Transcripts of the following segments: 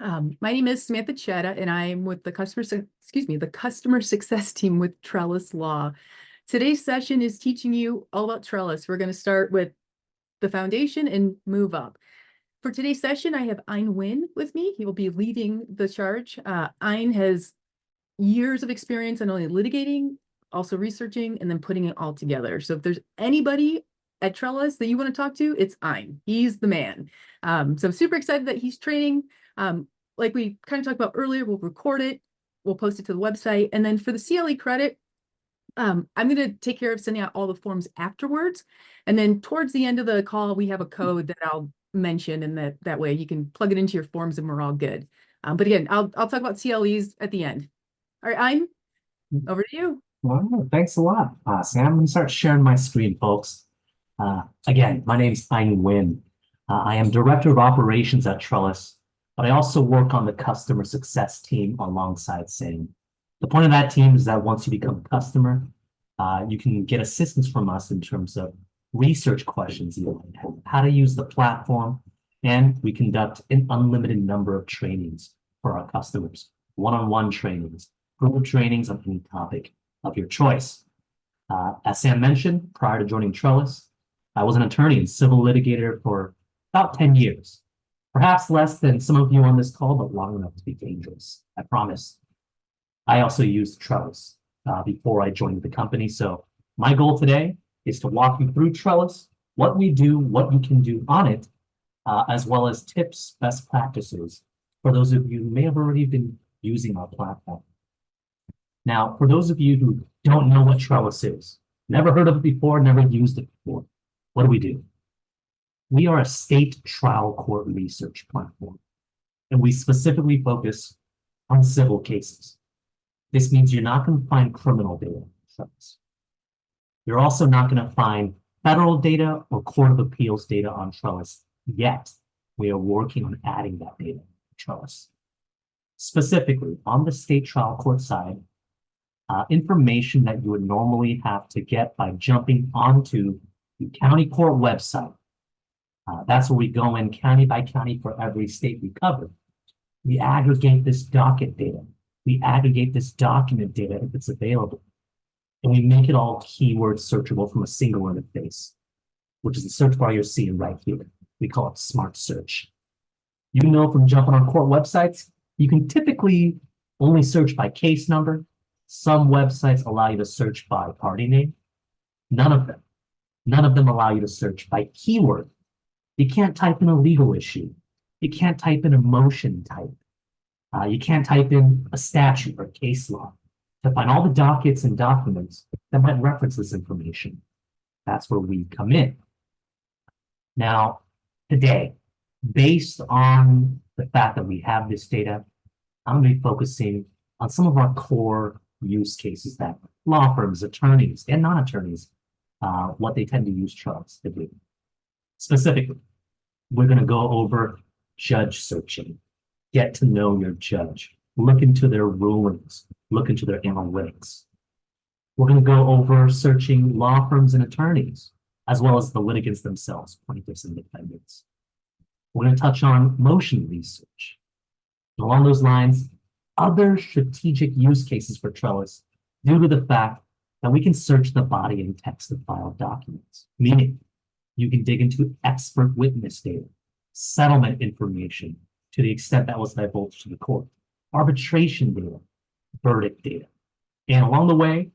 My name is Samantha Chetta, and I'm with the customer success team with Trellis Law. Today's session is teaching you all about Trellis. We're going to start with the foundation and move up. For today's session, I have Anh Nguyen with me. He will be leading the charge. Anh has years of experience in only litigating, also researching, and then putting it all together. So if there's anybody at Trellis that you want to talk to, it's Anh. He's the man. So I'm super excited that he's training. Like we kind of talked about earlier, we'll record it, we'll post it to the website. And then for the CLE credit, I'm going to take care of sending out all the forms afterwards. And then towards the end of the call, we have a code that I'll mention, and that way you can plug it into your forms and we're all good. But again, I'll talk about CLEs at the end. All right, Anh, over to you. Well, thanks a lot, Sam. I'm going to start sharing my screen, folks. Again, my name is Anh Nguyen. I am Director of Operations at Trellis, but I also work on the customer success team alongside Sam. The point of that team is that once you become a customer, you can get assistance from us in terms of research questions you might have, how to use the platform, and we conduct an unlimited number of trainings for our customers, one-on-one trainings, group trainings on any topic of your choice. As Sam mentioned, prior to joining Trellis, I was an attorney and civil litigator for about 10 years. Perhaps less than some of you on this call, but long enough to be dangerous, I promise. I also used Trellis before I joined the company. So my goal today is to walk you through Trellis, what we do, what you can do on it, as well as tips, best practices for those of you who may have already been using our platform. Now, for those of you who don't know what Trellis is, never heard of it before, never used it before, what do? We are a state trial court research platform, and we specifically focus on civil cases. This means you're not going to find criminal data in Trellis. You're also not going to find federal data or Court of Appeals data on Trellis yet. We are working on adding that data to Trellis. Specifically, on the state trial court side, information that you would normally have to get by jumping onto the county court website. That's where we go in county by county for every state we cover. We aggregate this docket data. We aggregate this document data if it's available. And we make it all keyword searchable from a single interface, which is the search bar you're seeing right here. We call it Smart Search. You know from jumping on court websites, you can typically only search by case number. Some websites allow you to search by party name. None of them allow you to search by keyword. You can't type in a legal issue. You can't type in a motion type. You can't type in a statute or case law to find all the dockets and documents that might reference this information. That's where we come in. Now, today, based on the fact that we have this data, I'm going to be focusing on some of our core use cases that law firms, attorneys, and non-attorneys, what they tend to use Trellis to do. Specifically, we're going to go over judge searching, get to know your judge, look into their rulings, look into their analytics. We're going to go over searching law firms and attorneys, as well as the litigants themselves, plaintiffs and defendants. We're going to touch on motion research. And along those lines, other strategic use cases for Trellis due to the fact that we can search the body and text of filed documents, meaning you can dig into expert witness data, settlement information to the extent that was divulged to the court, arbitration data, verdict data. And along the way,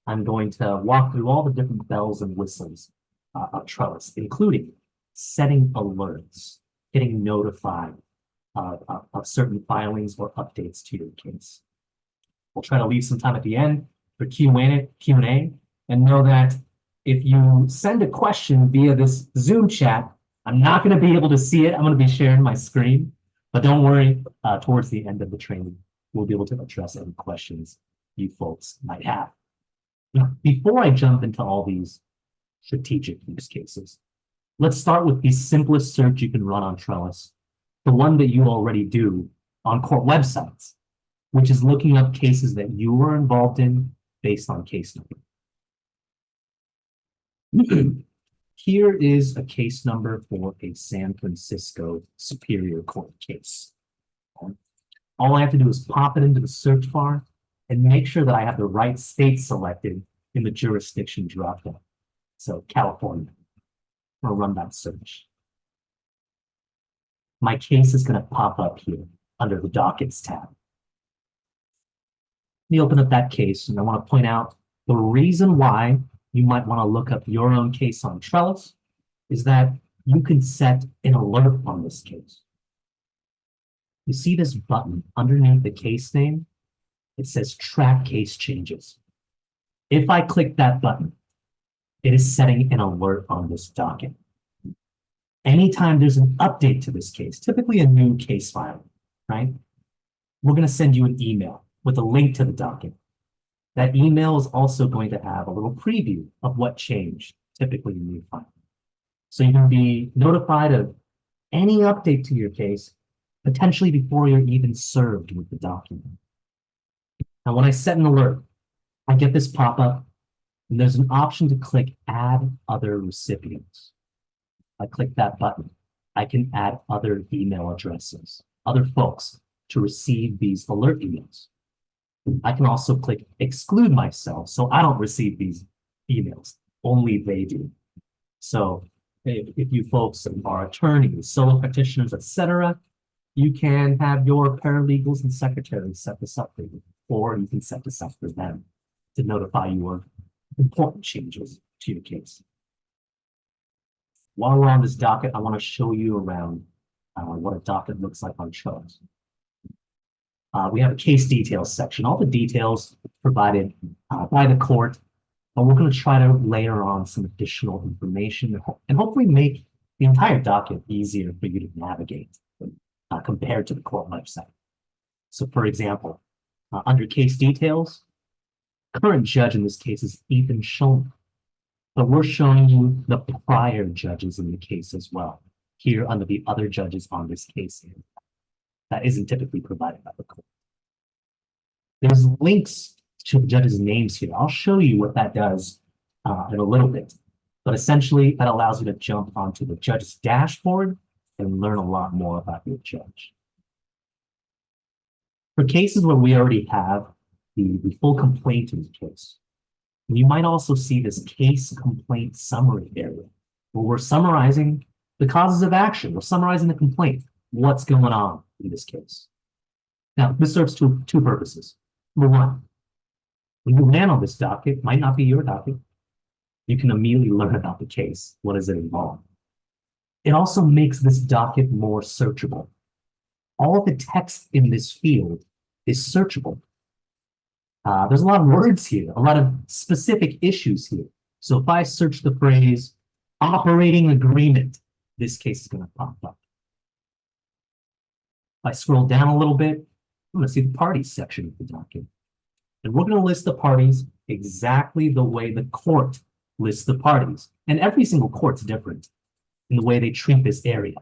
I'm going to walk through all the different bells and whistles of Trellis, including setting alerts, getting notified of certain filings or updates to your case. We'll try to leave some time at the end for Q&A, and know that if you send a question via this Zoom chat, I'm not going to be able to see it. I'm going to be sharing my screen, but don't worry, towards the end of the training, we'll be able to address any questions you folks might have. Now, before I jump into all these strategic use cases, let's start with the simplest search you can run on Trellis, the one that you already do on court websites, which is looking up cases that you were involved in based on case number. Here is a case number for a San Francisco Superior Court case. All I have to do is pop it into the search bar and make sure that I have the right state selected in the jurisdiction dropdown. So California, or run that search. My case is going to pop up here under the Dockets tab. Let me open up that case, and I want to point out the reason why you might want to look up your own case on Trellis is that you can set an alert on this case. You see this button underneath the case name? It says track case changes. If I click that button, it is setting an alert on this docket. Anytime there's an update to this case, typically a new case file, right? We're going to send you an email with a link to the docket. That email is also going to have a little preview of what changed, typically in your file. So you can be notified of any update to your case, potentially before you're even served with the document. Now, when I set an alert, I get this pop-up, and there's an option to click Add Other Recipients. I click that button, I can add other email addresses, other folks to receive these alert emails. I can also click Exclude Myself, so I don't receive these emails, only they do. So if you folks are attorneys, solo practitioners, etc., you can have your paralegals and secretaries set this up for you, or you can set this up for them to notify you of important changes to your case. While we're on this docket, I want to show you around what a docket looks like on Trellis. We have a case details section, all the details provided by the court, but we're going to try to layer on some additional information and hopefully make the entire docket easier for you to navigate compared to the court website. So for example, under case details, current judge in this case is Ethan Schulman, but we're showing you the prior judges in the case as well, here under the other judges on this case here. That isn't typically provided by the court. There's links to the judges' names here. I'll show you what that does in a little bit, but essentially that allows you to jump onto the judge's dashboard and learn a lot more about your judge. For cases where we already have the full complaint in the case, you might also see this case complaint summary area where we're summarizing the causes of action. We're summarizing the complaint, what's going on in this case. Now, this serves two purposes. Number one, when you land on this docket, might not be your docket, you can immediately learn about the case. What does it involve? It also makes this docket more searchable. All of the text in this field is searchable. There's a lot of words here, a lot of specific issues here. So if I search the phrase operating agreement, this case is going to pop up. If I scroll down a little bit, I'm going to see the parties section of the document. And we're going to list the parties exactly the way the court lists the parties. And every single court's different in the way they treat this area,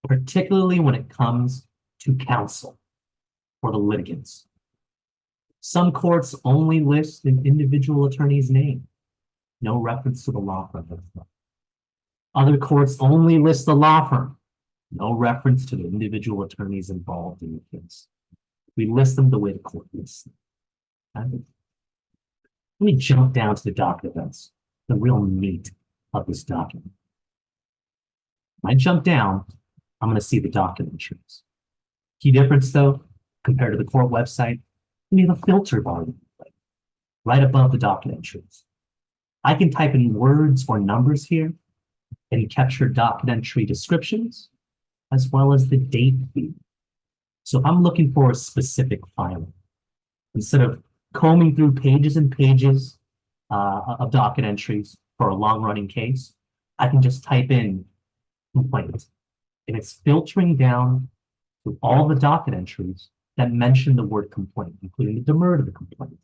particularly when it comes to counsel or the litigants. Some courts only list an individual attorney's name, no reference to the law firm. Other courts only list the law firm, no reference to the individual attorneys involved in the case. We list them the way the court lists them. Okay? Let me jump down to the docket events, the real meat of this document. When I jump down, I'm going to see the docket entries. Key difference, though, compared to the court website, we have a filter bar right above the docket entries. I can type in words or numbers here and capture docket entry descriptions, as well as the date field. So if I'm looking for a specific filing, instead of combing through pages and pages of docket entries for a long-running case, I can just type in complaint, and it's filtering down to all the docket entries that mention the word complaint, including the demur to the complaint,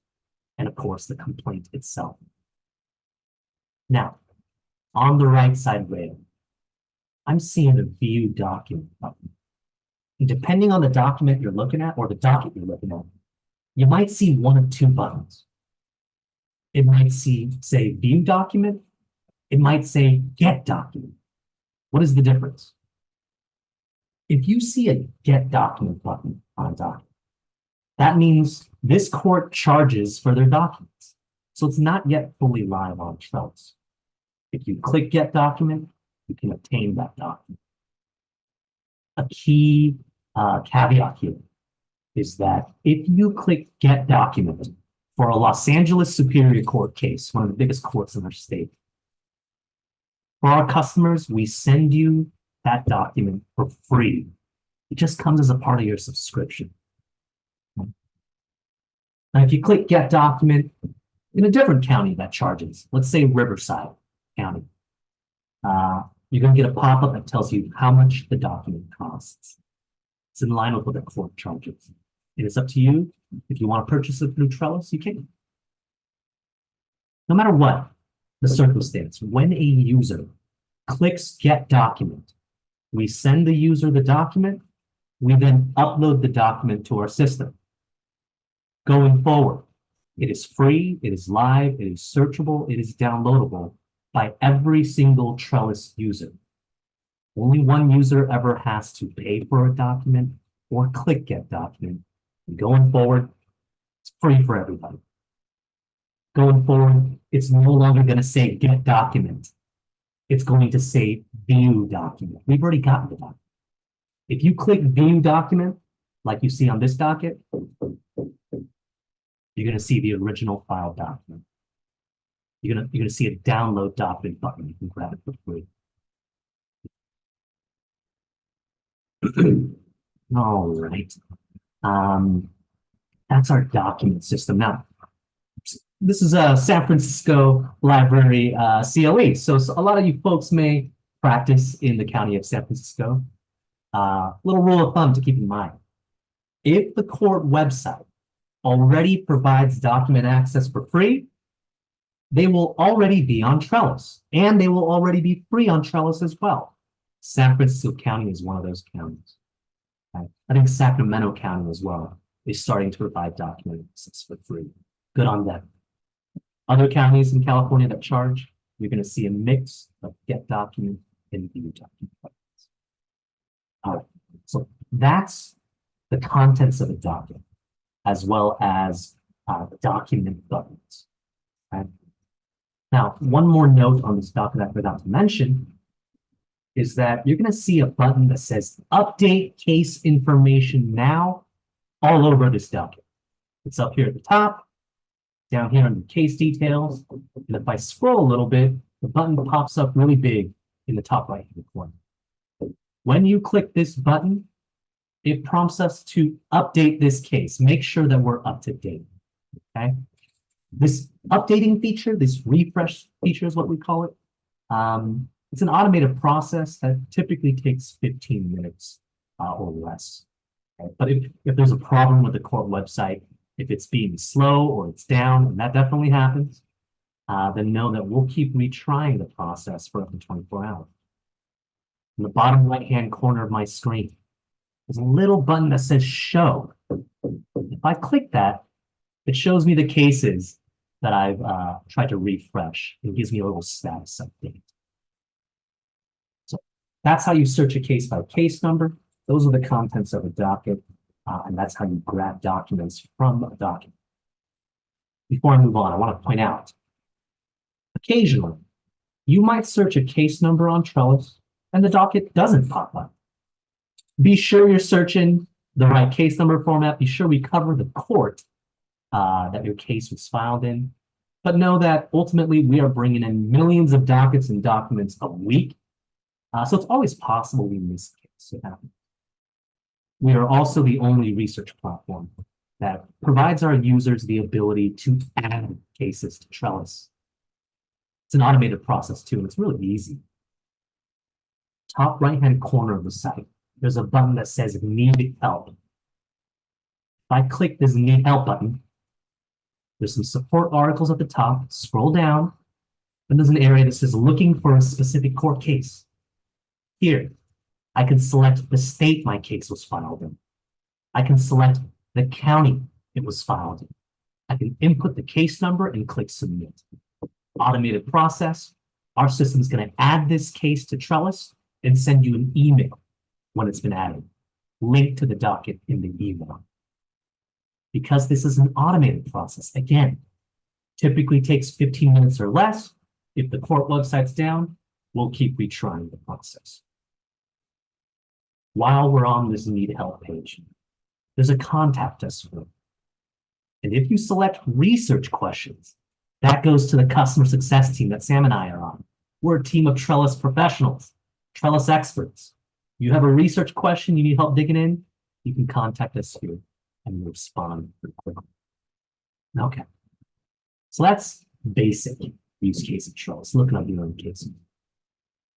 and of course the complaint itself. Now, on the right side rail, I'm seeing the View Document button. And depending on the document you're looking at or the docket you're looking at, you might see one of two buttons. It might say View Document. It might say Get Document. What is the difference? If you see a Get Document button on a document, That means this court charges for their documents. So it's not yet fully live on Trellis. If you click Get Document, you can obtain that document. A key caveat here is that if you click Get Document for a Los Angeles Superior Court case, one of the biggest courts in our state, for our customers, we send you that document for free. It just comes as a part of your subscription. Now, if you click Get Document in a different county that charges, let's say Riverside County, you're going to get a pop-up that tells you how much the document costs. It's in line with what the court charges. And it's up to you. If you want to purchase it through Trellis, you can. No matter what the circumstance, when a user clicks Get Document, we send the user the document, we then upload the document to our system. Going forward, it is free, it is live, it is searchable, it is downloadable by every single Trellis user. Only one user ever has to pay for a document or click Get Document. And going forward, it's free for everybody. Going forward, it's no longer going to say Get Document. It's going to say View Document. We've already gotten the document. If you click View Document, like you see on this docket, you're going to see the original file document. You're going to see a download document button. You can grab it for free. All right. That's our document system. Now, this is a San Francisco Library CLE. So a lot of you folks may practice in the county of San Francisco. Little rule of thumb to keep in mind. If the court website already provides document access for free, they will already be on Trellis, and they will already be free on Trellis as well. San Francisco County is one of those counties. I think Sacramento County as well is starting to provide document access for free. Good on them. Other counties in California that charge, you're going to see a mix of Get Document and View Document buttons. All right, so that's the contents of a document, as well as document buttons. Right? Now, one more note on this document I forgot to mention is that you're going to see a button that says Update Case Information Now all over this document. It's up here at the top, down here under Case Details, and if I scroll a little bit, the button pops up really big in the top right-hand corner. When you click this button, it prompts us to update this case, make sure that we're up to date, okay? This updating feature, this refresh feature is what we call it. It's an automated process that typically takes 15 minutes or less. Okay? But if there's a problem with the court website, if it's being slow or it's down, and that definitely happens, then know that we'll keep retrying the process for up to 24 hours. In the bottom right-hand corner of my screen, there's a little button that says Show. If I click that, it shows me the cases that I've tried to refresh. It gives me a little status update. So that's how you search a case by case number. Those are the contents of a docket, and that's how you grab documents from a document. Before I move on, I want to point out, occasionally, you might search a case number on Trellis, and the docket doesn't pop up. Be sure you're searching the right case number format. Be sure we cover the court that your case was filed in. But know that ultimately we are bringing in millions of dockets and documents a week. So it's always possible we miss a case. It happens. We are also the only research platform that provides our users the ability to add cases to Trellis. It's an automated process too, and it's really easy. Top right-hand corner of the site, there's a button that says Need Help. If I click this Need Help button, there's some support articles at the top. Scroll down, and there's an area that says Looking for a Specific Court Case. Here, I can select the state my case was filed in. I can select the county it was filed in. I can input the case number and click Submit. Automated process. Our system is going to add this case to Trellis and send you an email when it's been added. Link to the docket in the email. Because this is an automated process, again, typically takes 15 minutes or less. If the court website's down, we'll keep retrying the process. While we're on this Need Help page, there's a contact us form. And if you select research questions, that goes to the customer success team that Sam and I are on. We're a team of Trellis professionals, Trellis experts. You have a research question you need help digging in, you can contact us here and we'll respond pretty quickly. Okay. So that's basic use case of Trellis, looking up your own cases.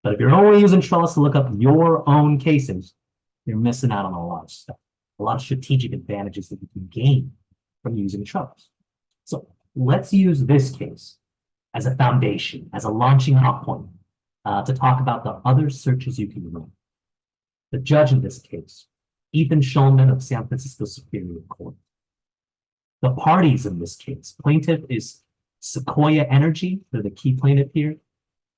But if you're only using Trellis to look up your own cases, you're missing out on a lot of stuff, a lot of strategic advantages that you can gain from using Trellis. So let's use this case as a foundation, as a launching off point to talk about the other searches you can run. The judge in this case, Ethan Schulman of San Francisco Superior Court. The parties in this case, plaintiff is Sequoia Energy, they're the key plaintiff here,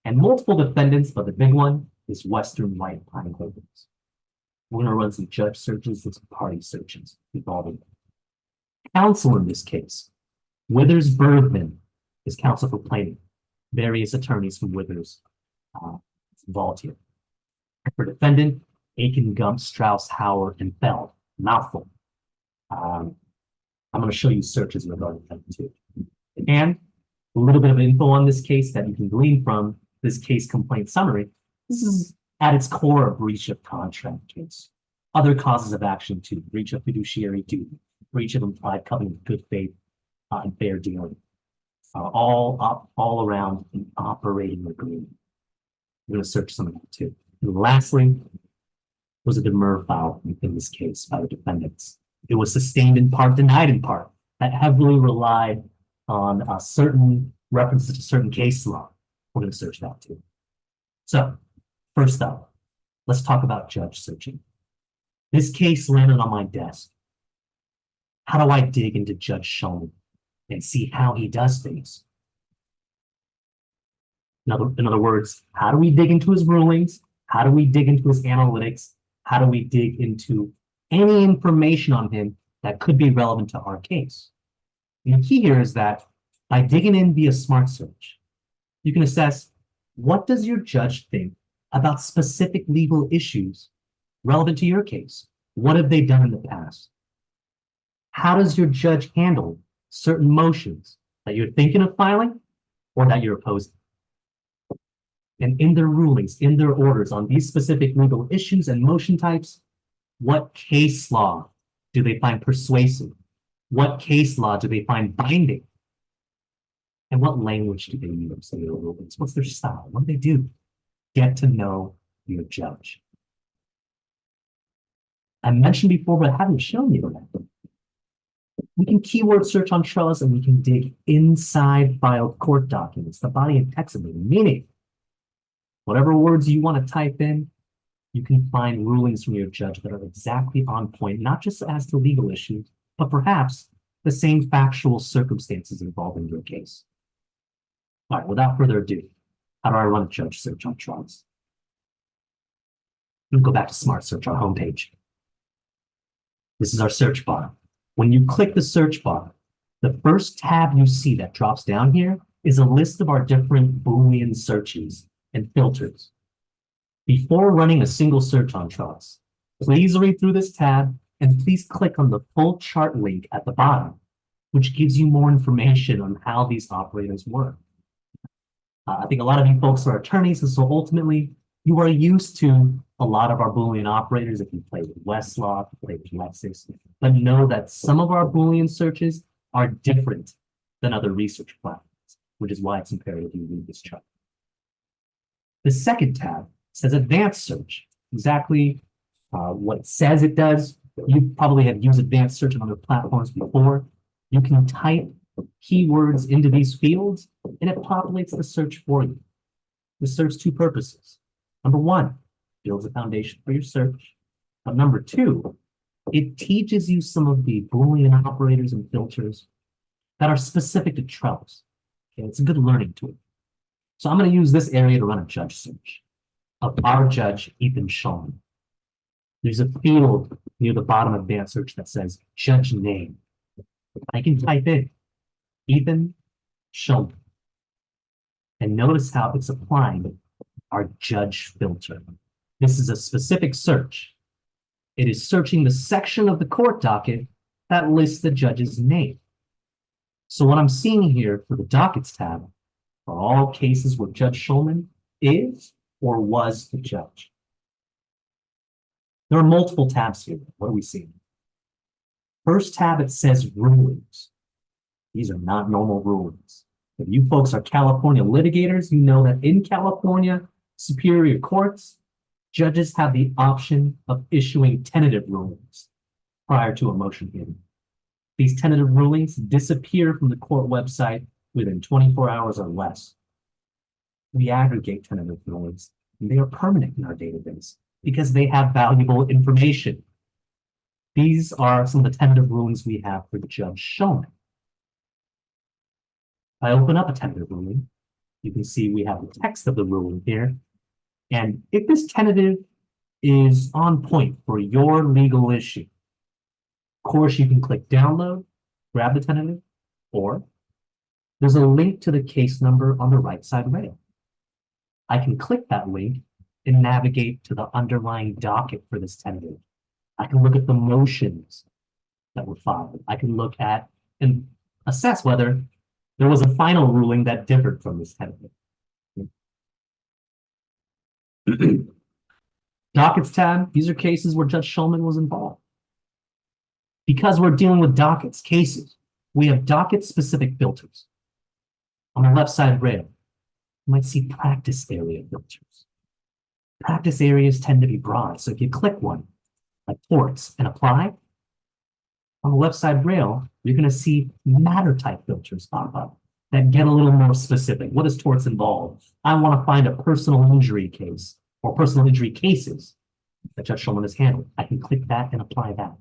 and multiple defendants, but the big one is Western White Pine Holdings. We're going to run some judge searches and some party searches involving them. Counsel in this case, Withers Bergman is counsel for plaintiff. Various attorneys from Withers involved here. For defendant, Aiken, Gump, Strauss, Howard, and Feld. Mouthful. I'm going to show you searches regarding them too. And a little bit of info on this case that you can glean from this case complaint summary. This is at its core a breach of contract case. Other causes of action too: breach of fiduciary duty, breach of implied covenant of good faith, and fair dealing. All around an operating agreement. We're going to search some of them too. And lastly, was a demur filed in this case by the defendants. It was sustained in part, denied in part. That heavily relied on certain references to certain case law. We're going to search that too. So first up, let's talk about judge searching. This case landed on my desk. How do I dig into Judge Schulman and see how he does things? In other words, how do we dig into his rulings? How do we dig into his analytics? How do we dig into any information on him that could be relevant to our case? And the key here is that by digging in via Smart Search, you can assess, what does your judge think about specific legal issues relevant to your case? What have they done in the past? How does your judge handle certain motions that you're thinking of filing or that you're opposing? And in their rulings, in their orders on these specific legal issues and motion types, what case law do they find persuasive? What case law do they find binding? And what language do they use in their rulings? What's their style? What do they do? Get to know your judge. I mentioned before, but I haven't shown you that. We can keyword search on Trellis and we can dig inside filed court documents, the body and text of them, meaning whatever words you want to type in, you can find rulings from your judge that are exactly on point, not just as to legal issues, but perhaps the same factual circumstances involved in your case. All right, without further ado, how do I run a judge search on Trellis? We'll go back to Smart Search, our homepage. This is our search bar. When you click the search bar, the first tab you see that drops down here is a list of our different Boolean searches and filters. Before running a single search on Trellis, please read through this tab and please click on the full chart link at the bottom, which gives you more information on how these operators work. I think a lot of you folks are attorneys, and so ultimately you are used to a lot of our Boolean operators if you play with Westlaw, if you play with Lexis, but know that some of our Boolean searches are different than other research platforms, which is why it's imperative you read this chart. The second tab says Advanced Search, exactly what it says it does. You probably have used Advanced Search on other platforms before. You can type keywords into these fields, and it populates the search for you. This serves two purposes. Number one, builds a foundation for your search. But number two, it teaches you some of the Boolean operators and filters that are specific to Trellis. Okay, it's a good learning tool. So I'm going to use this area to run a judge search of our judge, Ethan Schulman. There's a field near the bottom of Advanced Search that says Judge Name. I can type in Ethan Schulman. And notice how it's applying our judge filter. This is a specific search. It is searching the section of the court docket that lists the judge's name. So what I'm seeing here for the dockets tab are all cases where Judge Schulman is or was the judge. There are multiple tabs here. What are we seeing? First tab, it says rulings. These are not normal rulings. If you folks are California litigators, you know that in California superior courts, judges have the option of issuing tentative rulings prior to a motion hearing. These tentative rulings disappear from the court website within 24 hours or less. We aggregate tentative rulings, and they are permanent in our database because they have valuable information. These are some of the tentative rulings we have for Judge Schulman. I open up a tentative ruling. You can see we have the text of the ruling here. And if this tentative is on point for your legal issue, of course, you can click download, grab the tentative, or there's a link to the case number on the right side rail. I can click that link and navigate to the underlying docket for this tentative. I can look at the motions that were filed. I can look at and assess whether there was a final ruling that differed from this tentative. Dockets tab, these are cases where Judge Schulman was involved. Because we're dealing with dockets, cases, we have docket-specific filters. On the left side rail, you might see practice area filters. Practice areas tend to be broad, so if you click one, like torts, and apply, on the left side rail, you're going to see matter type filters pop up that get a little more specific. What does torts involve? I want to find a personal injury case or personal injury cases that Judge Schulman has handled. I can click that and apply that.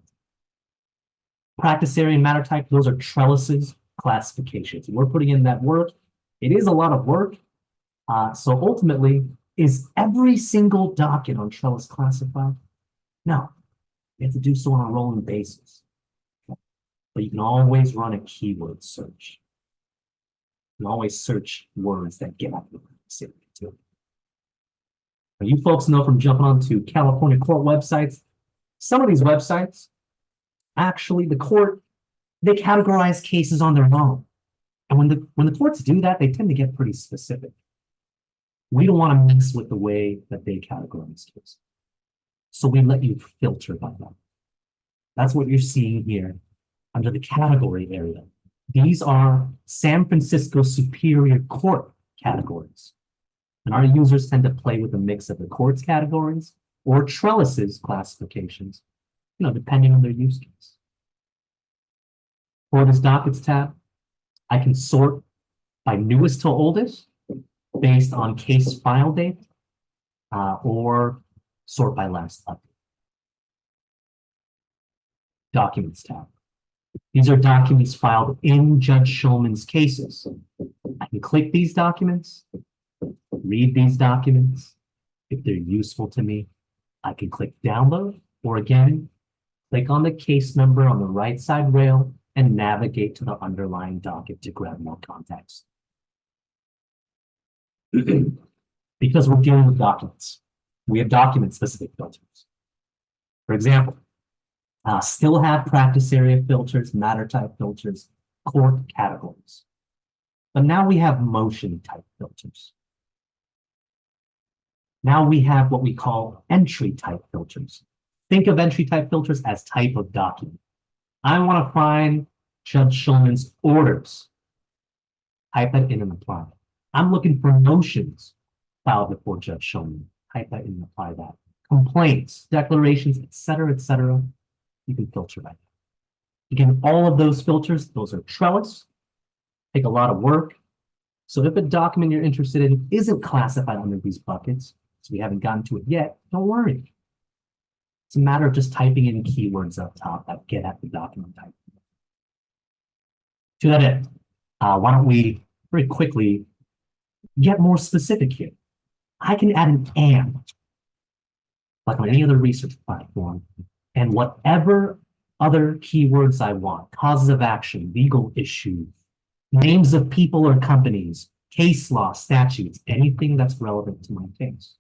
Practice area and matter type, those are Trellis's classifications. We're putting in that work. It is a lot of work. So ultimately, is every single docket on Trellis classified? No. You have to do so on a rolling basis. But you can always run a keyword search. You can always search words that get at the practice too. Now, you folks know from jumping onto California court websites, some of these websites, actually the court, they categorize cases on their own. And when the courts do that, they tend to get pretty specific. We don't want to mess with the way that they categorize cases. So we let you filter by them. That's what you're seeing here under the category area. These are San Francisco Superior Court categories. And our users tend to play with a mix of the court's categories or Trellis's classifications, depending on their use case. For this dockets tab, I can sort by newest to oldest based on case file date or sort by last update. Documents tab. These are documents filed in Judge Schulman's cases. I can click these documents, read these documents. If they're useful to me, I can click download, or again, click on the case number on the right side rail and navigate to the underlying docket to grab more context. Because we're dealing with documents, we have document-specific filters. For example, still have practice area filters, matter type filters, court categories. But now we have motion type filters. Now we have what we call entry type filters. Think of entry type filters as type of document. I want to find Judge Schulman's orders. Type that in and apply. I'm looking for motions filed before Judge Schulman. Type that in and apply that. Complaints, declarations, etc., etc. You can filter by that. Again, all of those filters, those are Trellis. Take a lot of work. So if a document you're interested in isn't classified under these buckets, so we haven't gotten to it yet, don't worry. It's a matter of just typing in keywords up top that get at the document type. To that end, why don't we very quickly get more specific here? I can add an and, like on any other research platform, and whatever other keywords I want, causes of action, legal issues, names of people or companies, case law, statutes, anything that's relevant to my case.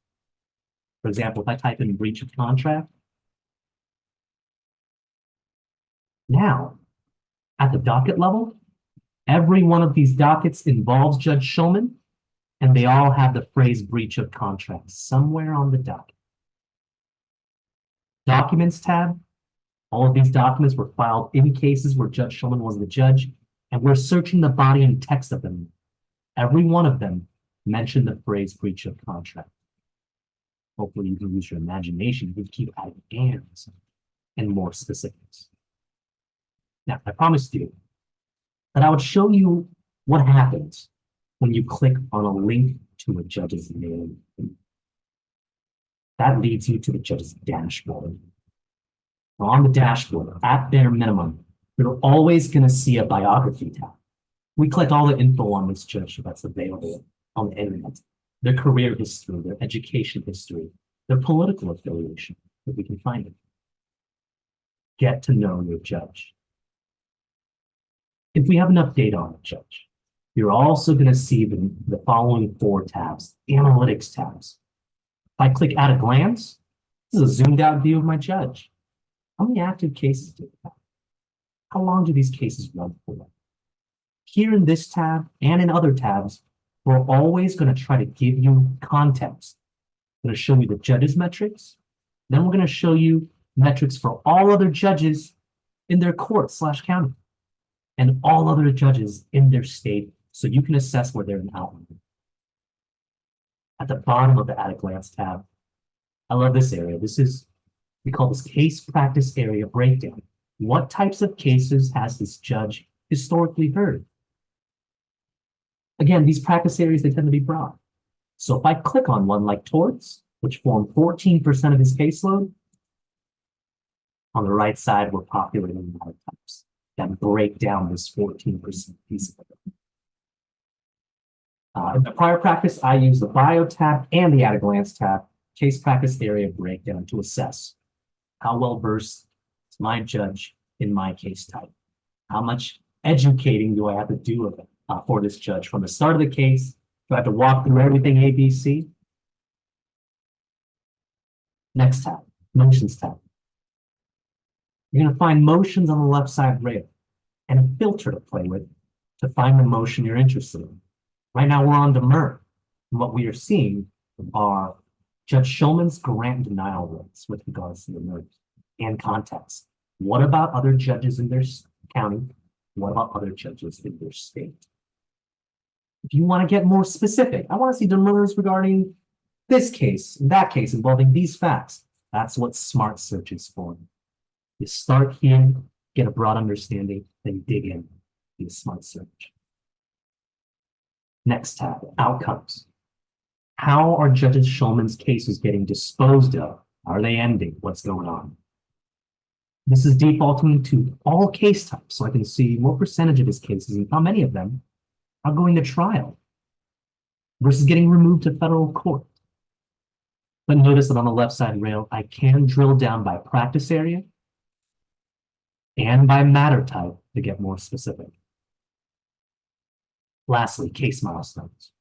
For example, if I type in breach of contract, now at the docket level, every one of these dockets involves Judge Shulman, and they all have the phrase breach of contract somewhere on the docket. Documents tab, all of these documents were filed in cases where Judge Shulman was the judge, and we're searching the body and text of them. Every one of them mentioned the phrase breach of contract. Hopefully you can use your imagination to keep adding ands and more specifics. Now, I promised you that I would show you what happens when you click on a link to a judge's name. That leads you to the judge's dashboard. Now, on the dashboard, at bare minimum, you're always going to see a biography tab. We collect all the info on this judge that's available on the internet. Their career history, their education history, their political affiliation, if we can find it. Get to know your judge. If we have an update on a judge, you're also going to see the following 4 tabs, analytics tabs. If I click at a glance, this is a zoomed out view of my judge. How many active cases do we have? How long do these cases run for? Here in this tab and in other tabs, we're always going to try to give you context. I'm going to show you the judges' metrics. Then we're going to show you metrics for all other judges in their court/county and all other judges in their state, so you can assess where they're an outlier. At the bottom of the at a glance tab, I love this area. We call this case practice area breakdown. What types of cases has this judge historically heard? Again, these practice areas, they tend to be broad. So if I click on one like torts, which form 14% of his caseload, on the right side, we're populating matter types that break down this 14% piece of it. In the prior practice, I use the bio tab and the at a glance tab, case practice area breakdown, to assess how well versed is my judge in my case type. How much educating do I have to do for this judge from the start of the case? Do I have to walk through everything A, B, C? Next tab, motions tab. You're going to find motions on the left side rail and a filter to play with to find the motion you're interested in. Right now, we're on demur. And what we are seeing are Judge Shulman's grant denial rates with regards to the demurs and context. What about other judges in their county? What about other judges in their state? If you want to get more specific, I want to see demurs regarding this case, that case involving these facts. That's what smart search is for. You start here, get a broad understanding, then dig in, be a smart search. Next tab, outcomes. How are Judge Shulman's cases getting disposed of? Are they ending? What's going on? This is defaulting to all case types, so I can see what percentage of his cases and how many of them are going to trial versus getting removed to federal court. But notice that on the left side rail, I can drill down by practice area and by matter type to get more specific. Lastly, case milestones.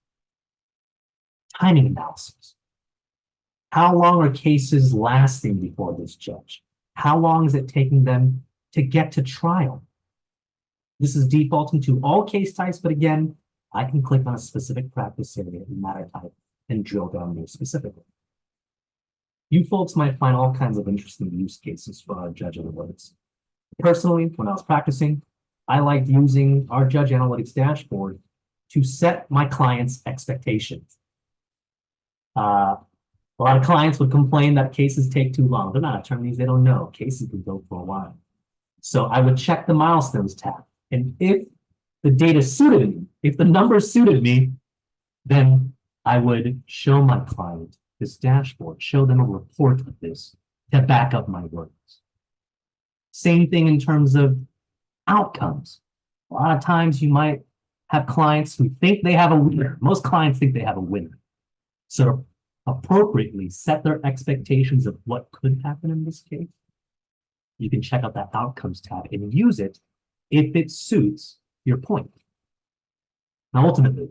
Timing analysis. How long are cases lasting before this judge? How long is it taking them to get to trial? This is defaulting to all case types, but again, I can click on a specific practice area and matter type and drill down more specifically. You folks might find all kinds of interesting use cases for our judge analytics. Personally, when I was practicing, I liked using our judge analytics dashboard to set my clients' expectations. A lot of clients would complain that cases take too long. They're not attorneys, they don't know. Cases can go for a while. So I would check the milestones tab. And if the data suited me, if the numbers suited me, then I would show my client this dashboard, show them a report of this to back up my words. Same thing in terms of outcomes. A lot of times you might have clients who think they have a winner. Most clients think they have a winner. So appropriately set their expectations of what could happen in this case You can check out that Outcomes tab and use it if it suits your point. Now, ultimately,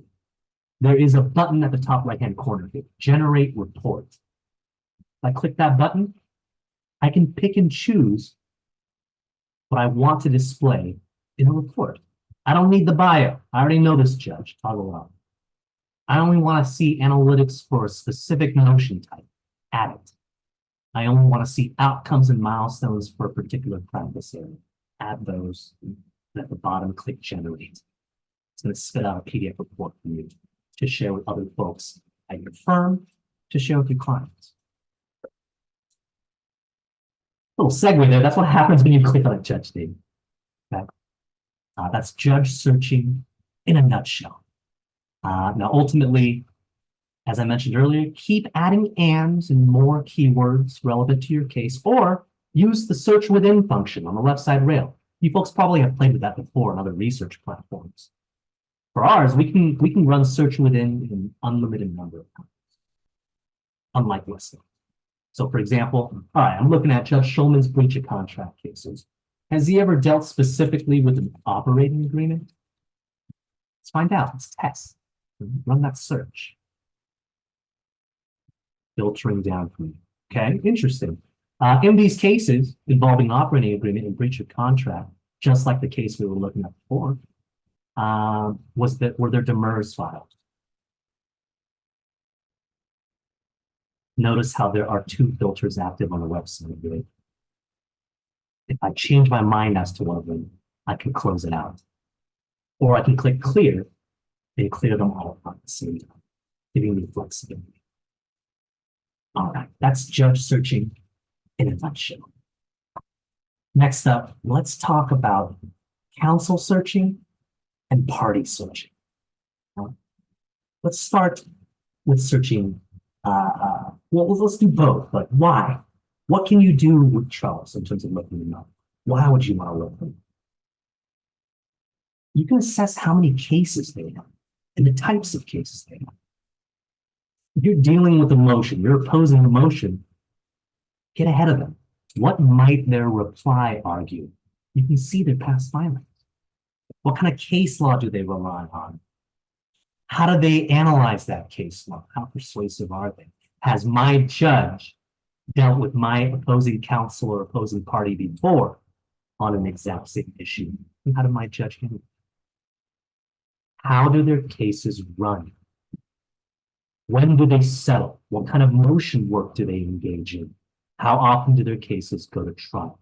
there is a button at the top right-hand corner here, Generate Report. If I click that button, I can pick and choose what I want to display in a report. I don't need the bio. I already know this, judge. Toggle on. I only want to see analytics for a specific motion type. Add it. I only want to see outcomes and milestones for a particular practice area. Add those. And at the bottom, click Generate. It's going to spit out a PDF report for you to share with other folks at your firm, to share with your clients. Little segue there. That's what happens when you click on a judge name. Okay? That's judge searching in a nutshell. Now, ultimately, as I mentioned earlier, keep adding ands and more keywords relevant to your case, or use the search within function on the left side rail. You folks probably have played with that before on other research platforms. For ours, we can run search within an unlimited number of times, unlike listing. So, for example, all right, I'm looking at Judge Schulman's breach of contract cases. Has he ever dealt specifically with an operating agreement? Let's find out. Let's test. Run that search. Filtering down for me. Okay, interesting. In these cases involving operating agreement and breach of contract, just like the case we were looking at before, were there demurs filed? Notice how there are two filters active on the website. Right? If I change my mind as to one of them, I can close it out. Or I can click clear and clear them all at the same time, giving me flexibility. All right, that's judge searching in a nutshell. Next up, let's talk about counsel searching and party searching. Let's start with searching. Well, let's do both. Like, why? What can you do with Trellis in terms of looking them up? Why would you want to look them? You can assess how many cases they have and the types of cases they have. If you're dealing with a motion, you're opposing the motion, get ahead of them. What might their reply argue? You can see their past filings. What kind of case law do they rely on? How do they analyze that case law? How persuasive are they? Has my judge dealt with my opposing counsel or opposing party before on an exact same issue? And how did my judge handle it? How do their cases run? When do they settle? What kind of motion work do they engage in? How often do their cases go to trial?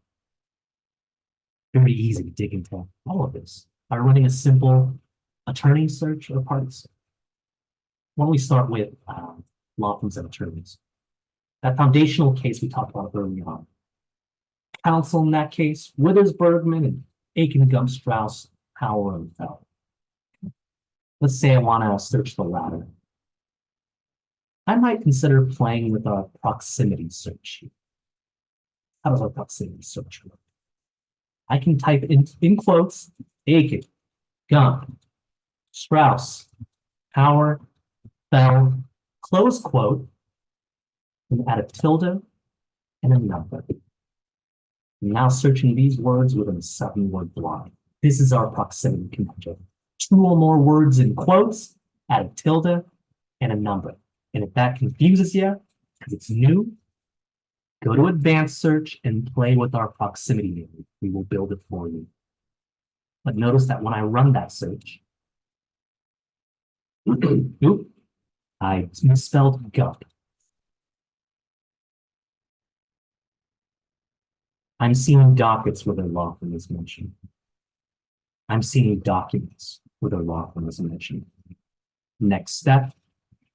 Very easy to dig into all of this by running a simple attorney search or party search. Why don't we start with law firms and attorneys? That foundational case we talked about early on. Counsel in that case, Withers, Bergman, and Aiken, Gump, Strauss, Howell, and Fell. Let's say I want to search the latter. I might consider playing with our proximity search. How does our proximity search work? I can type in quotes, Aiken, Gump, Strauss, Howard, Fell, close quote, and add a tilde and a number. I'm now searching these words within a 7-word block. This is our proximity connector. 2 or more words in quotes, add a tilde and a number. And if that confuses you, because it's new, go to advanced search and play with our proximity name. We will build it for you. But notice that when I run that search, I misspelled Gump. I'm seeing dockets where their law firm is mentioned. I'm seeing documents where their law firm is mentioned. Next step,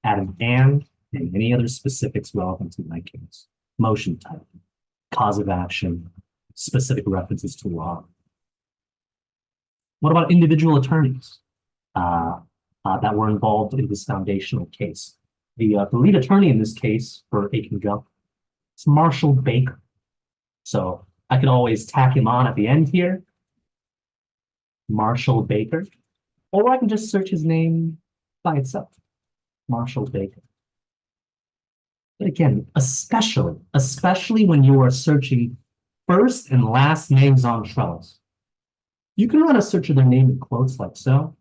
add an and any other specifics relevant to my case. Motion type, cause of action, specific references to law. What about individual attorneys that were involved in this foundational case? The lead attorney in this case for Aiken Gump is Marshall Baker. So I could always tack him on at the end here, Marshall Baker, or I can just search his name by itself, Marshall Baker. But again, especially when you are searching first and last names on Trellis. You can run a search of their name in quotes like so.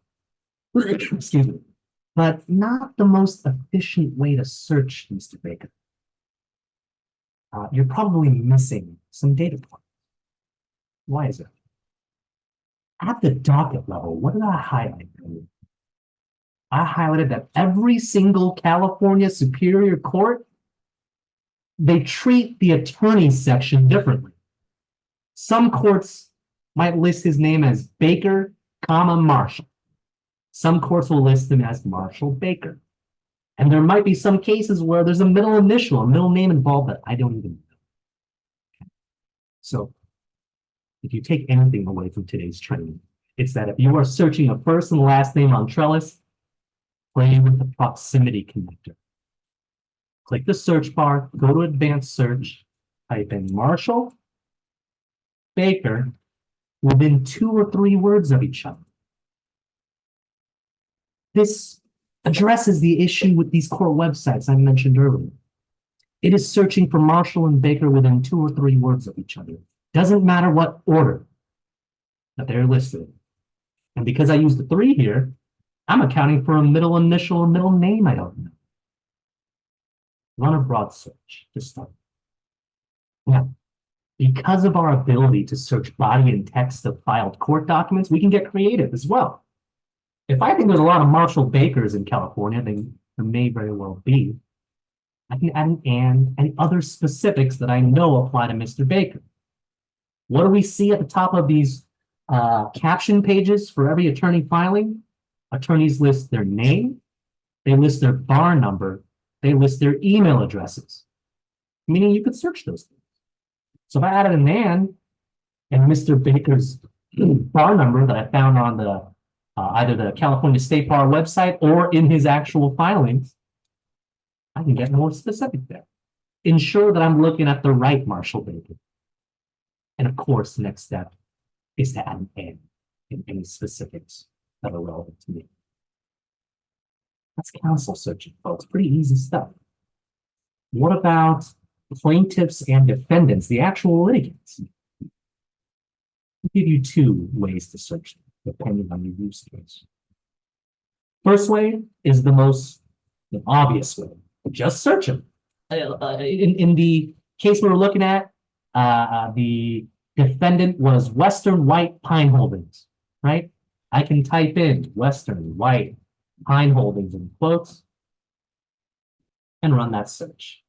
Excuse me. But not the most efficient way to search, Mr. Baker. You're probably missing some data points. Why is it? At the docket level, what did I highlight? I highlighted that every single California Superior Court, they treat the attorney section differently. Some courts might list his name as Baker, Marshall. Some courts will list him as Marshall Baker. And there might be some cases where there's a middle initial, a middle name involved that I don't even know. So if you take anything away from today's training, it's that if you are searching a first and last name on Trellis, play with the proximity connector. Click the search bar, go to advanced search, type in Marshall, Baker, within 2 or 3 words of each other. This addresses the issue with these core websites I mentioned earlier. It is searching for Marshall and Baker within 2 or 3 words of each other. Doesn't matter what order that they're listed. And because I used the 3 here, I'm accounting for a middle initial or middle name I don't know. Run a broad search to start. Now, because of our ability to search body and text of filed court documents, we can get creative as well. If I think there's a lot of Marshall Bakers in California, then there may very well be. I can add an and other specifics that I know apply to Mr. Baker. What do we see at the top of these caption pages for every attorney filing? Attorneys list their name, they list their bar number, they list their email addresses, meaning you could search those things. So if I added an and Mr. Baker's bar number that I found on the either the California State Bar website or in his actual filings, I can get more specific there. Ensure that I'm looking at the right Marshall Baker. And of course, the next step is to add an and in any specifics that are relevant to me. That's counsel searching, folks. Pretty easy stuff. What about plaintiffs and defendants, the actual litigants? I'll give you 2 ways to search them, depending on your use case. First way is the most obvious way. Just search them. In the case we were looking at, the defendant was Western White Pine Holdings, right? I can type in Western White Pine Holdings in quotes and run that search.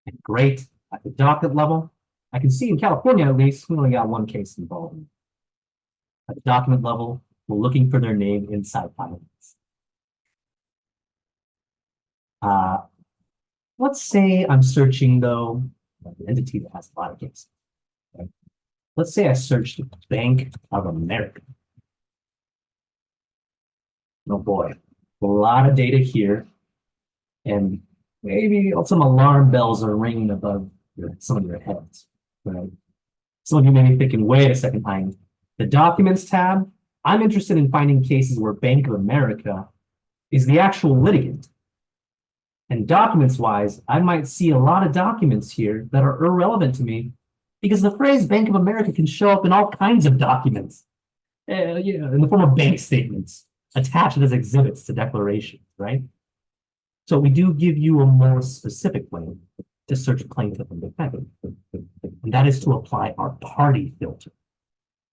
And great, at the docket level, I can see in California at least, we only got 1 case involved. At the document level, we're looking for their name inside filings. Let's say I'm searching, though, an entity that has a lot of cases. Right? Let's say I searched Bank of America. Oh boy, a lot of data here. And maybe some alarm bells are ringing above some of your heads. Right? Some of you may be thinking, wait a second, Hein. The Documents tab, I'm interested in finding cases where Bank of America is the actual litigant. And documents-wise, I might see a lot of documents here that are irrelevant to me because the phrase Bank of America can show up in all kinds of documents, in the form of bank statements attached as exhibits to declarations, right? So we do give you a more specific way to search plaintiff and defendant, and that is to apply our party filter.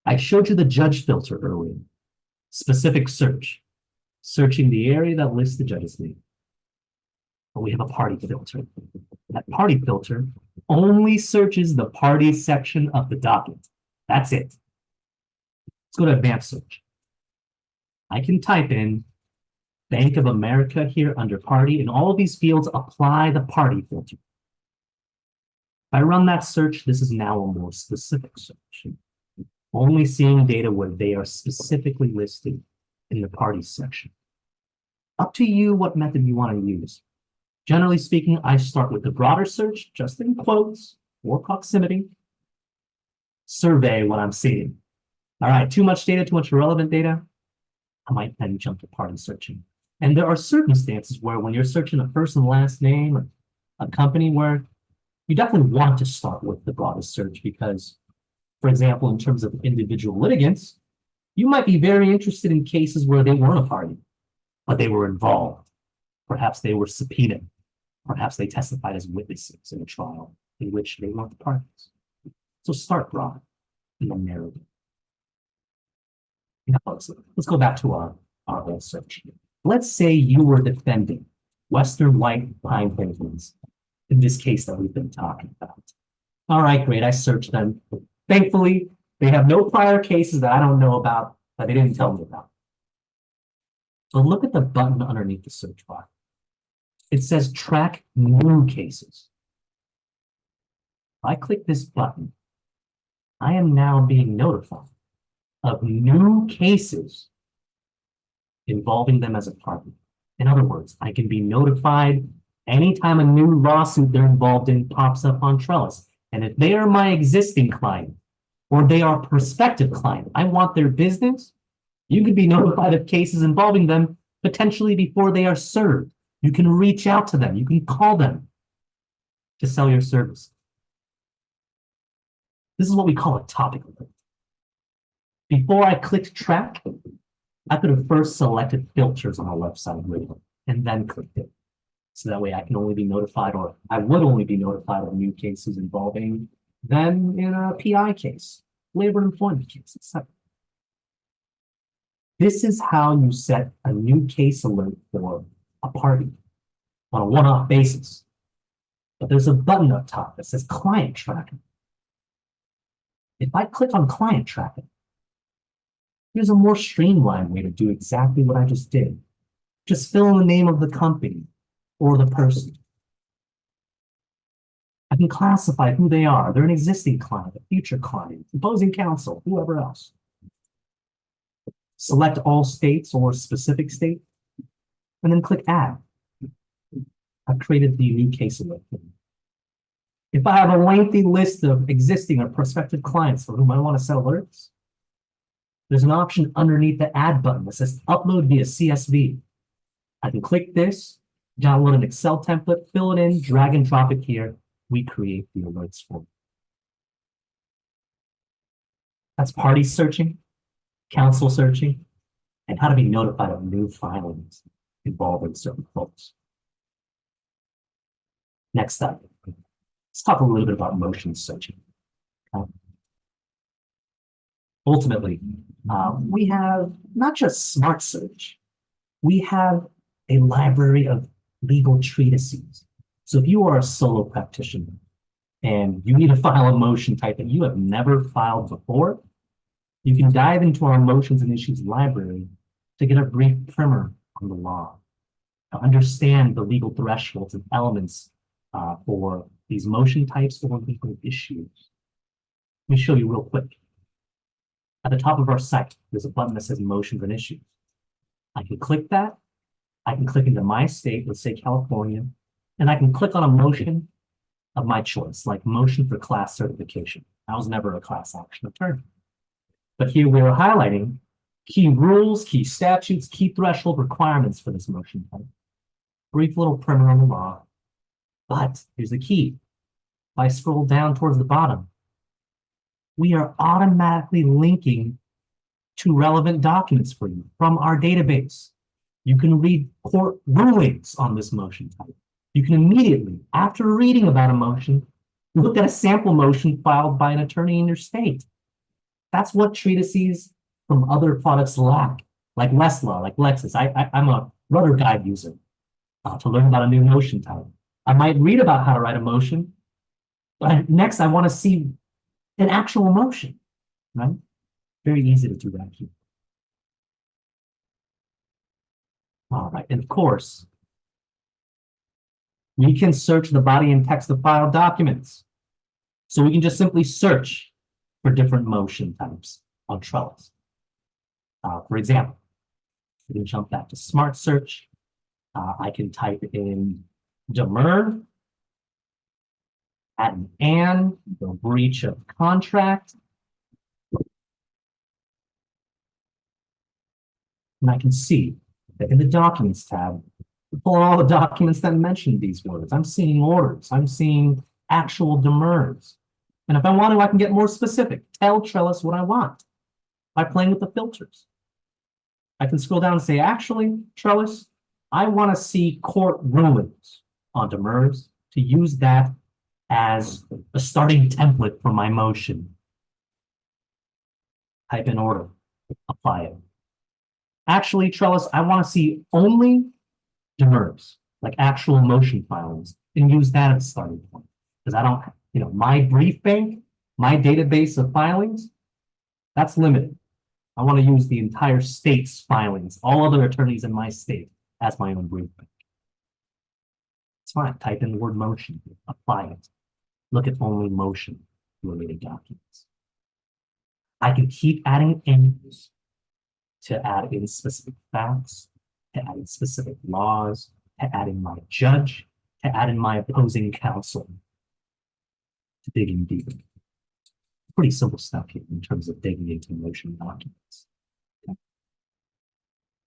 I showed you the judge filter earlier. Specific search, searching the area that lists the judge's name. But we have a party filter. That party filter only searches the party section of the document. That's it. Let's go to advanced search. I can type in Bank of America here under party, and all of these fields apply the party filter. If I run that search, this is now a more specific search. Only seeing data where they are specifically listed in the parties section. Up to you what method you want to use. Generally speaking, I start with the broader search, just in quotes or proximity. Survey what I'm seeing. All right, too much data, too much irrelevant data. I might then jump to party searching. And there are circumstances where when you're searching a first and last name or a company where you definitely want to start with the broadest search because, for example, in terms of individual litigants, you might be very interested in cases where they weren't a party, but they were involved. Perhaps they were subpoenaed. Perhaps they testified as witnesses in a trial in which they weren't the parties. So start broad and then narrow it. Now, let's go back to our whole search. Let's say you were defending Western White Pine Penguins in this case that we've been talking about. All right, great. I searched them. Thankfully, they have no prior cases that I don't know about that they didn't tell me about. So look at the button underneath the search bar. It says track new cases. If I click this button, I am now being notified of new cases involving them as a party. In other words, I can be notified anytime a new lawsuit they're involved in pops up on Trellis. And if they are my existing client or they are prospective client, I want their business, you could be notified of cases involving them potentially before they are served. You can reach out to them. You can call them to sell your service. This is what we call a topic alert. Before I clicked track, I could have first selected filters on the left side of the window and then clicked it. So that way I can only be notified, or I would only be notified of new cases involving them in a PI case, labor and employment case, etc. This is how you set a new case alert for a party on a one-off basis. But there's a button up top that says client tracking. If I click on client tracking, here's a more streamlined way to do exactly what I just did. Just fill in the name of the company or the person. I can classify who they are. They're an existing client, a future client, opposing counsel, whoever else. Select all states or specific state, and then click add. I've created the new case alert. If I have a lengthy list of existing or prospective clients for whom I want to set alerts, there's an option underneath the add button that says upload via CSV. I can click this, download an Excel template, fill it in, drag and drop it here. We create the alerts for you. That's party searching, counsel searching, and how to be notified of new filings involving certain folks. Next up, let's talk a little bit about motion searching. Ultimately, we have not just smart search, we have a library of legal treatises. So if you are a solo practitioner and you need to file a motion type that you have never filed before, you can dive into our motions and issues library to get a brief primer on the law, to understand the legal thresholds and elements for these motion types or legal issues. Let me show you real quick. At the top of our site, there's a button that says motions and issues. I can click that. I can click into my state, let's say California, and I can click on a motion of my choice, like motion for class certification. I was never a class action attorney. But here we're highlighting key rules, key statutes, key threshold requirements for this motion type. Brief little primer on the law. But here's the key. If I scroll down towards the bottom, we are automatically linking to relevant documents for you from our database. You can read court rulings on this motion type. You can immediately, after reading about a motion, look at a sample motion filed by an attorney in your state. That's what treatises from other products lack, like Westlaw, like Lexis. I'm a Rudder Guide user to learn about a new motion type. I might read about how to write a motion, but next I want to see an actual motion, right? Very easy to do that here. All right, and of course, we can search the body and text of file documents. So we can just simply search for different motion types on Trellis. For example, we can jump back to Smart Search. I can type in demur, add an and, the breach of contract. And I can see that in the Documents tab, pull all the documents that mention these words. I'm seeing orders. I'm seeing actual demurs. And if I want to, I can get more specific. Tell Trellis what I want by playing with the filters. I can scroll down and say, actually, Trellis, I want to see court rulings on demurs to use that as a starting template for my motion. Type in order, apply it. Actually, Trellis, I want to see only demurs, like actual motion filings, and use that as a starting point. Because I don't, my brief bank, my database of filings, that's limited. I want to use the entire state's filings, all other attorneys in my state as my own brief bank. It's fine. Type in the word motion, apply it. Look at only motion related documents. I can keep adding ends to add in specific facts, to add in specific laws, to add in my judge, to add in my opposing counsel, to dig in deeper. Pretty simple stuff here in terms of digging into motion documents. Okay.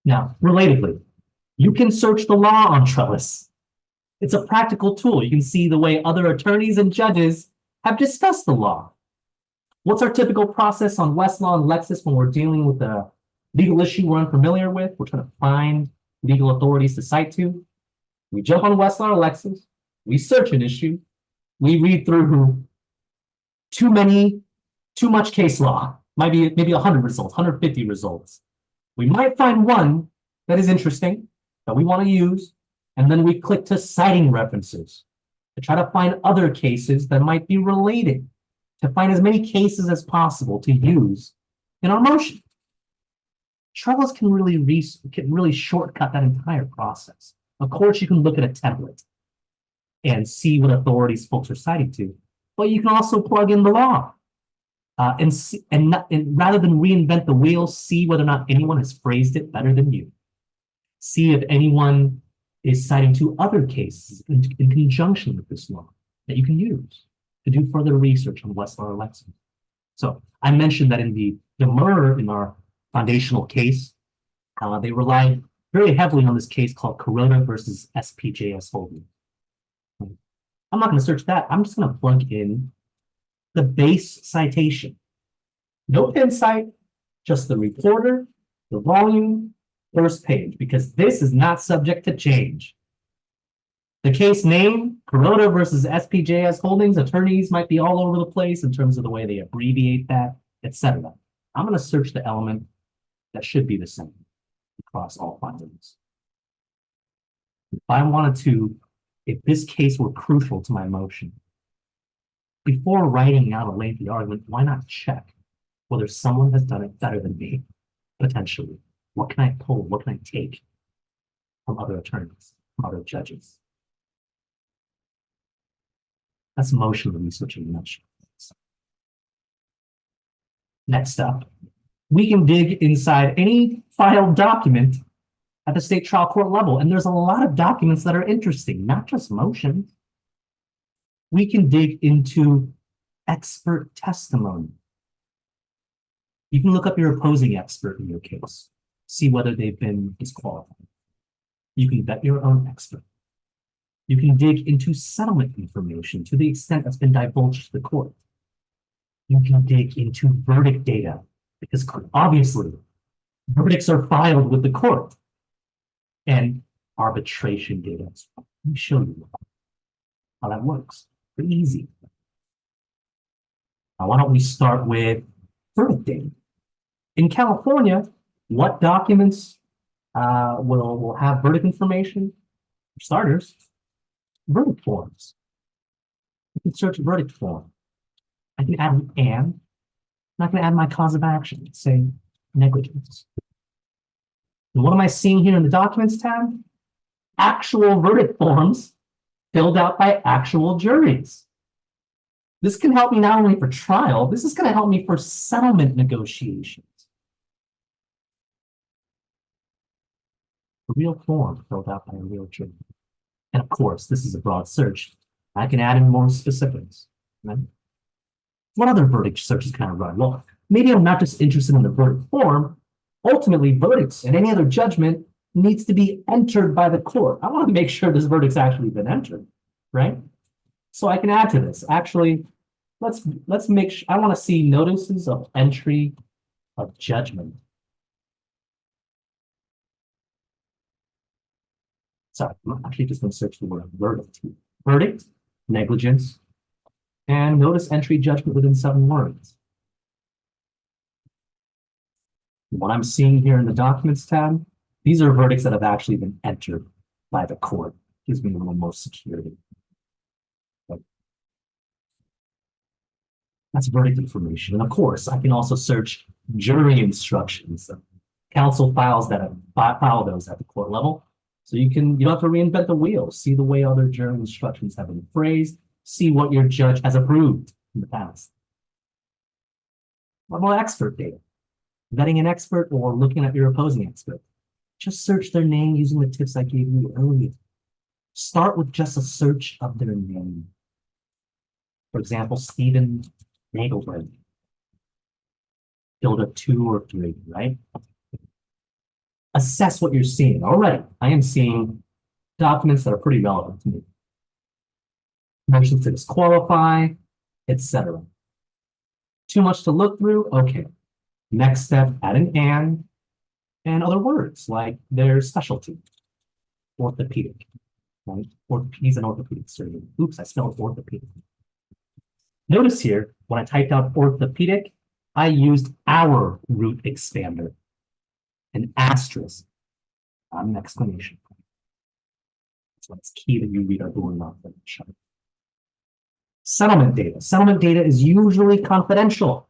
Now, relatedly, you can search the law on Trellis. It's a practical tool. You can see the way other attorneys and judges have discussed the law. What's our typical process on Westlaw and Lexis when we're dealing with a legal issue we're unfamiliar with? We're trying to find legal authorities to cite to. We jump on Westlaw or Lexis. We search an issue. We read through too much case law. Maybe 100 results, 150 results. We might find one that is interesting that we want to use, and then we click to citing references to try to find other cases that might be related, to find as many cases as possible to use in our motion. Trellis can really shortcut that entire process. Of course, you can look at a template and see what authorities folks are citing to, but you can also plug in the law and rather than reinvent the wheel, see whether or not anyone has phrased it better than you. See if anyone is citing to other cases in conjunction with this law that you can use to do further research on Westlaw or Lexis. So I mentioned that in the demur in our foundational case, they relied very heavily on this case called Kuroda versus SPJS Holdings. I'm not going to search that. I'm just going to plug in the base citation. No pin cite, just the reporter, the volume, first page, because this is not subject to change. The case name, Kuroda versus SPJS Holdings, attorneys might be all over the place in terms of the way they abbreviate that, etc. I'm going to search the element that should be the same across all filings. If I wanted to, if this case were crucial to my motion, before writing out a lengthy argument, why not check whether someone has done it better than me, potentially? What can I pull? What can I take from other attorneys, from other judges? That's motion research in a nutshell. Next up, we can dig inside any filed document at the state trial court level. And there's a lot of documents that are interesting, not just motions. We can dig into expert testimony. You can look up your opposing expert in your case, see whether they've been disqualified. You can vet your own expert. You can dig into settlement information to the extent that's been divulged to the court. You can dig into verdict data because obviously verdicts are filed with the court, and arbitration data. Let me show you how that works. Pretty easy. Now, why don't we start with verdict data? In California, what documents will have verdict information? For starters, verdict forms. You can search verdict form. I can add an and. I'm not going to add my cause of action, say negligence. And what am I seeing here in the Documents tab? Actual verdict forms filled out by actual juries. This can help me not only for trial, this is going to help me for settlement negotiations. A real form filled out by a real jury. And of course, this is a broad search. I can add in more specifics. Right? What other verdict searches can I run? Well, maybe I'm not just interested in the verdict form. Ultimately, verdicts and any other judgment needs to be entered by the court. I want to make sure this verdict's actually been entered, right? So I can add to this. Actually, let's make sure, I want to see notices of entry of judgment. Sorry, I'm actually just going to search the word verdict. Verdict, negligence, and notice entry judgment within 7 words. What I'm seeing here in the documents tab, these are verdicts that have actually been entered by the court. Gives me a little more security. But that's verdict information. And of course, I can also search jury instructions. Counsel files that file those at the court level. So you don't have to reinvent the wheel. See the way other jury instructions have been phrased. See what your judge has approved in the past. What more expert data? Vetting an expert or looking at your opposing expert. Just search their name using the tips I gave you earlier. Start with just a search of their name. For example, Stephen Nagelberg. Build a 2 or 3, right? Assess what you're seeing. Already, I am seeing documents that are pretty relevant to me. Motion to disqualify, etc. Too much to look through? Okay. Next step, add an and other words like their specialty. Orthopedic, right? He's an orthopedic surgeon. Oops, I spelled orthopedic. Notice here, when I typed out orthopedic, I used our root expander, an asterisk, not an exclamation point. So it's key that you read our going off the chart. Settlement data. Settlement data is usually confidential,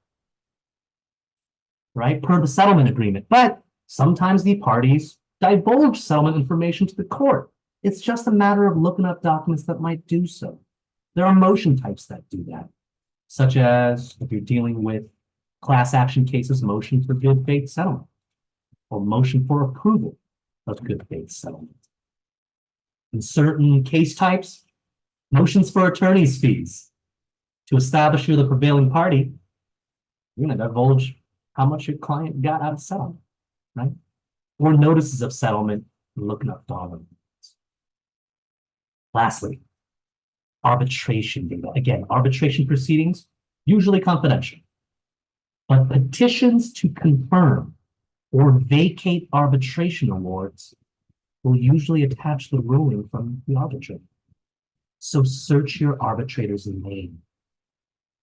right, per the settlement agreement. But sometimes the parties divulge settlement information to the court. It's just a matter of looking up documents that might do so. There are motion types that do that, such as if you're dealing with class action cases, motion for good faith settlement, or motion for approval of good faith settlement. In certain case types, motions for attorney's fees. To establish you're the prevailing party, you're going to divulge how much your client got out of settlement, right? Or notices of settlement, looking up dollar amounts. Lastly, arbitration data. Again, arbitration proceedings, usually confidential. But petitions to confirm or vacate arbitration awards will usually attach the ruling from the arbitrator. So search your arbitrator's name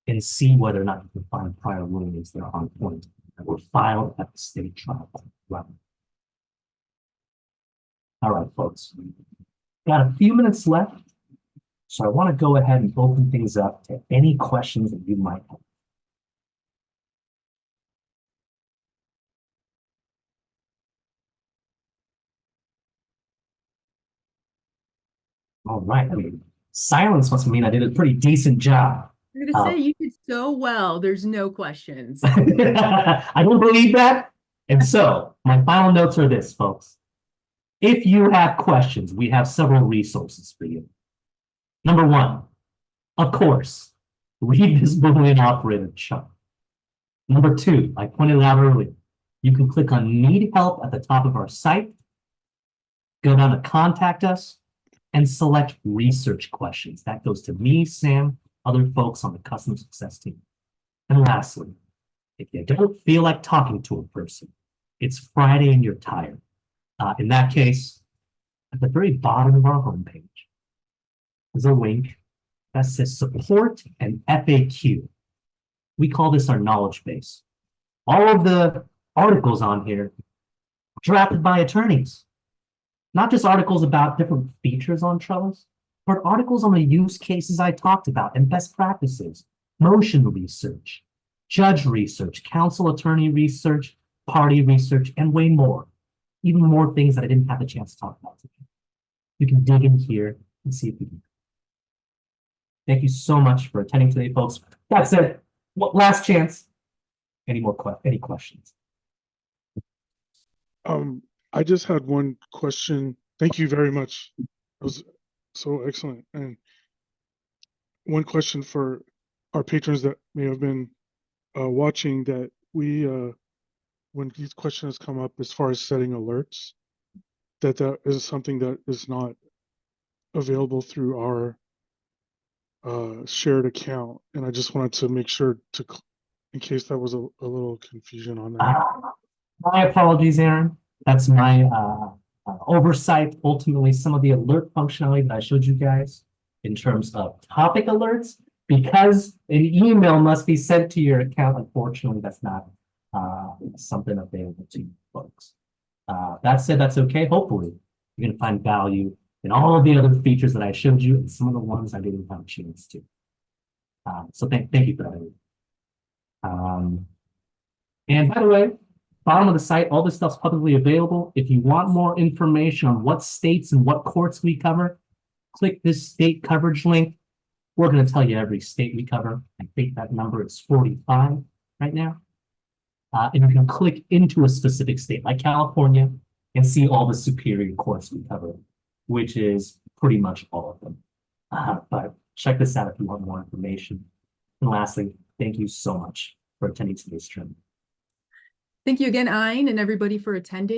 and see whether or not you can find prior rulings that are on point that were filed at the state trial level. All right, folks, got a few minutes left, so I want to go ahead and open things up to any questions that you might have. All right, I mean, silence must mean I did a pretty decent job. I'm gonna say you did so well. There's no questions. I don't believe that. And so my final notes are this, folks. If you have questions, we have several resources for you. Number 1, of course, read this Boolean operator chart. Number 2, I pointed out earlier, you can click on Need Help at the top of our site, go down to Contact Us, and select Research Questions. That goes to me, Sam, other folks on the customer success team. And lastly, if you don't feel like talking to a person, it's Friday and you're tired. In that case, at the very bottom of our homepage, there's a link that says Support and FAQ. We call this our knowledge base. All of the articles on here drafted by attorneys. Not just articles about different features on Trellis, but articles on the use cases I talked about and best practices, motion research, judge research, counsel attorney research, party research, and way more. Even more things that I didn't have a chance to talk about today. You can dig in here and see if you can. Thank you so much for attending today, folks. That's it. Last chance. Any questions? I just had one question. Thank you very much. It was so excellent. And one question for our patrons that may have been watching, that we, when these questions come up as far as setting alerts, that is something that is not available through our shared account, and I just wanted to make sure to, in case that was a little confusion on that. My apologies, Aaron. That's my oversight. Ultimately, some of the alert functionality that I showed you guys in terms of topic alerts, because an email must be sent to your account. Unfortunately, that's not something available to you folks. That said, that's okay. Hopefully, you're going to find value in all of the other features that I showed you and some of the ones I didn't have a chance to. So thank you for that. And by the way, bottom of the site, all this stuff's publicly available. If you want more information on what states and what courts we cover, click this state coverage link. We're going to tell you every state we cover. I think that number is 45 right now. And you can click into a specific state like California and see all the superior courts we cover, which is pretty much all of them. But check this out if you want more information. And lastly, thank you so much for attending today's training. Thank you again, Anh, and everybody for attending.